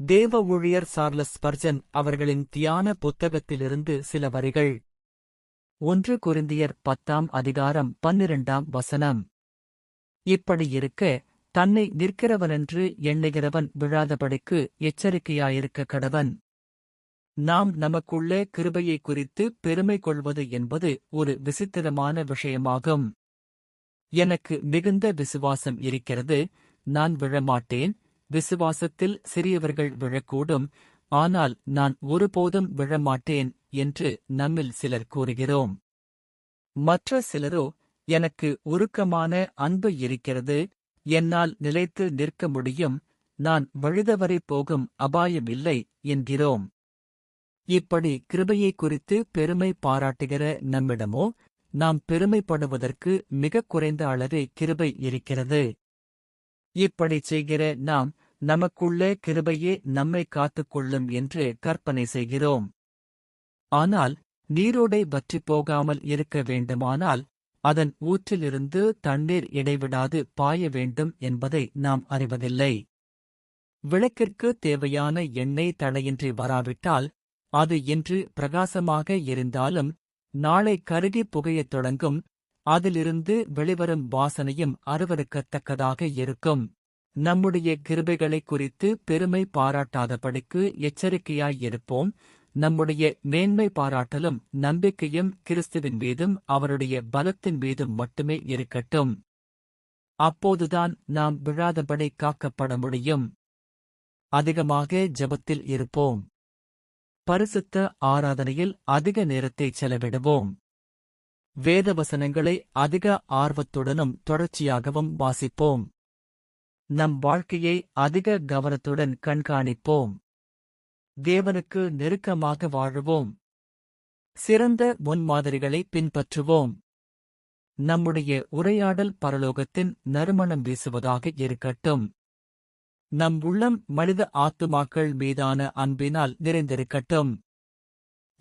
தேவ ஊழியர் Charles Spurgeon அவர்களின் தியான புத்தகத்திலிருந்து சில வரிகள். 1 கொரிந்தியர் 10:12. இப்படியிருக்க, தன்னை நிற்கிறவனென்று எண்ணுகிறவன் விழாதபடிக்கு எச்சரிக்கையாயிருக்க கடவன். நாம் நமக்குள்ளே கிருபையை குறித்து பெருமை கொள்வது என்பது ஒரு விசித்திரமான விஷயமாகும். எனக்கு மிகுந்த விசுவாசம் இருக்கிறது, நான் விழமாட்டேன். விசுவாசத்தில் சிறியவர்கள் விழக்கூடும், ஆனால் நான் ஒருபோதும் விழமாட்டேன் என்று நம்மில் சிலர் கூறுகிறோம். மற்ற சிலரோ, எனக்கு உருக்கமான அன்பு இருக்கிறது, என்னால் நிலைத்து நிற்க முடியும், நான் வழிதவறி போகும் அபாயமில்லை என்கிறோம். இப்படி கிருபையை குறித்து பெருமை பாராட்டுகிற நம்மிடமோ, நாம் பெருமைப்படுவதற்கு மிகக் குறைந்த அளவே கிருபை இருக்கிறது. இப்படிச் செய்கிற நாம், நமக்குள்ளே கிருபையே நம்மை காத்துக்கொள்ளும் என்று கற்பனை செய்கிறோம். ஆனால் நீரோடை வற்றிப் போகாமல் இருக்க வேண்டுமானால், அதன் ஊற்றிலிருந்து தண்ணீர் இடைவிடாது பாய வேண்டும் என்பதை நாம் அறிவதில்லை. விளக்கிற்கு தேவையான எண்ணெய் தடையின்றி வராவிட்டால், அது இன்று பிரகாசமாக எரிந்தாலும் நாளை கருகி புகையத் தொடங்கும். அதிலிருந்து வெளிவரும் வாசனையும் அருவருக்கத்தக்கதாக இருக்கும். நம்முடைய கிருபைகளைக் குறித்து பெருமை பாராட்டாதபடிக்கு எச்சரிக்கையாயிருப்போம். நம்முடைய மேன்மை பாராட்டலும் நம்பிக்கையும் கிறிஸ்துவின் மீதும் அவருடைய பலத்தின் மீதும் மட்டுமே இருக்கட்டும். அப்போதுதான் நாம் விழாதபடி காக்கப்பட முடியும். அதிகமாக ஜெபத்தில் இருப்போம். பரிசுத்த ஆராதனையில் அதிக நேரத்தை செலவிடுவோம். வேதவசனங்களை அதிக ஆர்வத்துடனும் தொடர்ச்சியாகவும் வாசிப்போம். நம் வாழ்க்கையை அதிக கவனத்துடன் கண்காணிப்போம். தேவனுக்கு நெருக்கமாக வாழுவோம். சிறந்த முன்மாதிரிகளை பின்பற்றுவோம். நம்முடைய உரையாடல் பரலோகத்தின் நறுமணம் வீசுவதாக இருக்கட்டும். நம் உள்ளம் மனித ஆத்துமாக்கள் மீதான அன்பினால் நிறைந்திருக்கட்டும்.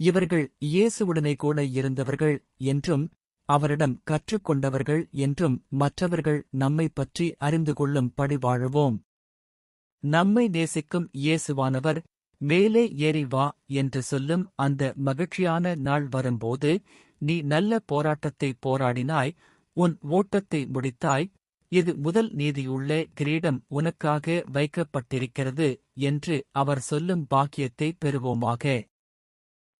இவர்கள் இயேசுவுடனே கூட இருந்தவர்கள் என்றும் அவரிடம் கற்றுக்கொண்டவர்கள் என்றும் மற்றவர்கள் நம்மை பற்றி அறிந்து கொள்ளும் படி வாழுவோம். நம்மை நேசிக்கும் இயேசுவானவர் மேலே ஏறி வா என்று சொல்லும் அந்த மகிழ்ச்சியான நாள் வரும்போது, நீ நல்ல போராட்டத்தை போராடினாய், உன் ஓட்டத்தை முடித்தாய், இது முதல் நீதியுள்ள கிரீடம் உனக்காக வைக்கப்பட்டிருக்கிறது என்று அவர் சொல்லும் பாக்கியத்தை பெறுவோமாக.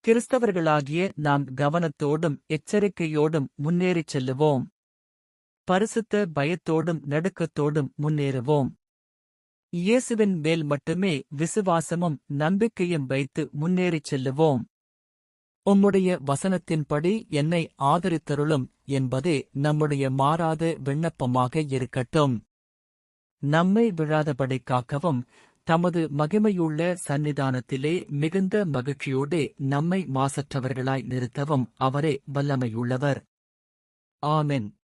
கிறிஸ்தவர்களாகிய நாம் கவனத்தோடும் எச்சரிக்கையோடும் முன்னேறிச் செல்லுவோம். பரிசுத்த பயத்தோடும் நடுக்கத்தோடும் முன்னேறுவோம். இயேசுவின் மேல் மட்டுமே விசுவாசமும் நம்பிக்கையும் வைத்து முன்னேறிச் செல்லுவோம். உம்முடைய வசனத்தின்படி என்னை ஆதரித்தருளும் என்பதே நம்முடைய மாறாத விண்ணப்பமாக இருக்கட்டும். நம்மை விழாதபடி காக்கவும், தமது மகிமையுள்ள சந்நிதானத்திலே மிகுந்த மகிழ்ச்சியோடே நம்மை மாசற்றவர்களாய் நிறுத்தவும் அவரே வல்லமையுள்ளவர். ஆமென்.